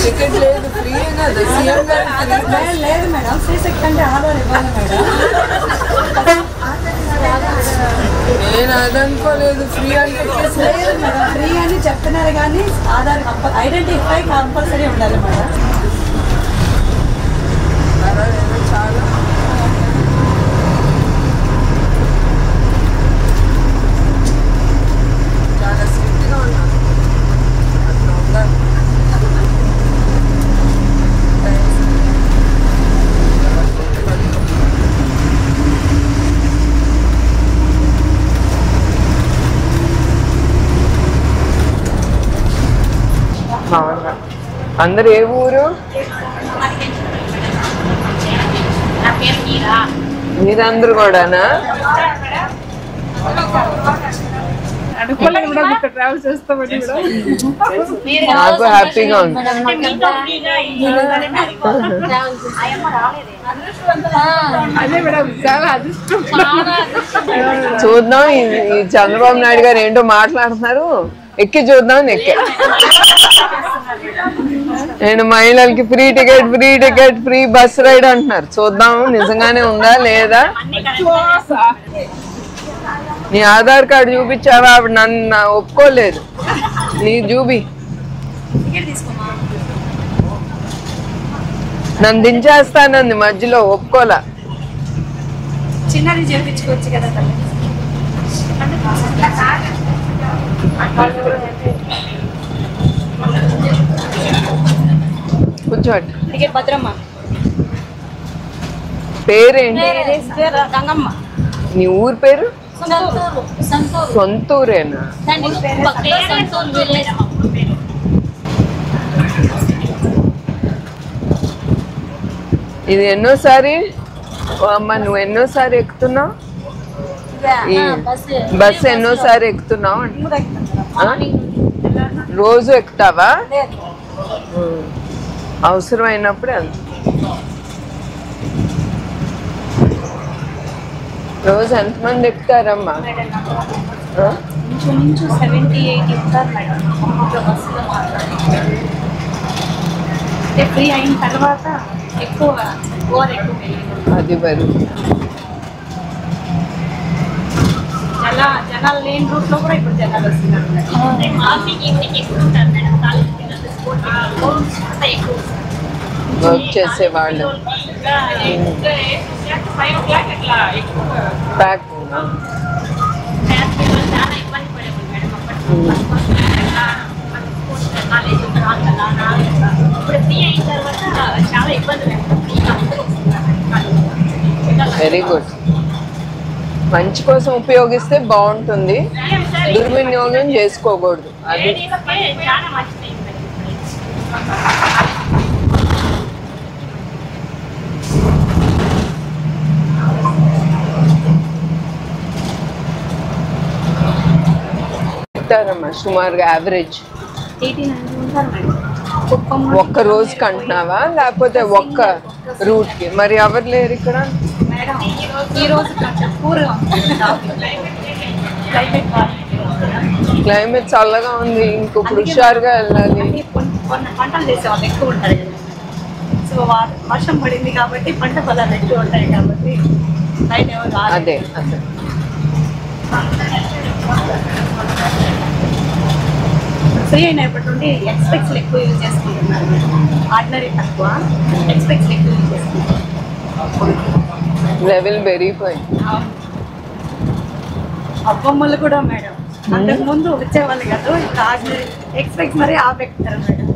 Ticket లేదు, free లేదు madam. Free second Aadhaar ఇవ్వాలి మేడం. నేను అది అనుకోలేదు, ఫ్రీ అంటే లేదు మేడం. ఫ్రీ అని చెప్తున్నారు కానీ ఆధార్ ఐడెంటిఫై కంపల్సరీ ఉండాలి మేడం. చాలా చాలా స్ట్రిక్ట్గా ఉన్నాను. అట్లా ఉండాలి. అందరు ఏ ఊరు? మీరందరూ కూడానా? నాకు హ్యాపీగా ఉంది. చూద్దాం ఈ చంద్రబాబు నాయుడు గారు ఏంటో మాట్లాడుతున్నారు. ఎక్కి చూద్దాం. ఎక్కే నేను మహిళలకి free ticket free bus ride అంటున్నారు. చూద్దాం నిజంగానే ఉందా లేదా. నీ ఆధార్ కార్డు చూపించావా? ఆవిడ నన్ను ఒప్పుకోలేదు. నీ చూపి. నన్ను దించేస్తానంది మధ్యలో, ఒప్పుకోలా. చిన్నది చేయించుకోవచ్చు కదా. కూర్చోండి. టికెట్ భద్రమ్మ. పేరేంటి? గంగమ్మ. నీ ఊరు పేరు? సొంతూరేనా? ఇది ఎన్నోసారి అమ్మ? నువ్వు ఎన్నోసారి ఎక్కుతున్నావు? ఈ బస్సు ఎన్నోసారి ఎక్కుతున్నావు? రోజు ఎక్కుతావా? అవసరమైనప్పుడే. రోజు ఎంతమంది ఎక్కుతారమ్మా? ఫ్రీ అయిన తర్వాత ఎక్కువ అది మరి జనాలు లేని రూట్ లో కూడా ఇప్పుడు జనాలు వస్తున్నారు. వర్క్ చేసే వాళ్ళు ప్యాక్. Very good. మంచి కోసం ఉపయోగిస్తే బాగుంటుంది, దుర్వినియోగం చేసుకోకూడదు. అది చెప్తారమ్మా సుమారుగా యావరేజ్? ఒక్క రోజుకి అంటున్నావా లేకపోతే ఒక్క రూట్ కి? మరి ఎవరు లేరు ఇక్కడ? క్లైమేట్ చల్లగా ఉంది, ఇంకొప్పుడు హుషారుగా వెళ్ళాలి. పంటలు చేసేవాళ్ళు ఎక్కువ ఉంటారు కదా, సో వర్షం పడింది కాబట్టి పంట పొలాలు ఎక్కువ ఉంటాయి కాబట్టి అదే అదే. ఫ్రీ అయినప్పటి నుండి ఎక్స్పెక్ట్స్ ఎక్కువ యూజ్ చేసుకుంటున్నారు. ఆర్డినరీ తక్కువ, ఎక్స్పెక్ట్స్ ఎక్కువ యూజ్ చేసుకుంటున్నారు. లెవెల్ పెరిగిపోయింది. అబ్బమ్మలు కూడా మేడం అంతకు ముందు వచ్చేవాళ్ళు కదా, ఇంకా ఆర్డినరీ ఎక్స్పెక్ట్స్ మరి ఆపెక్తారు మేడం.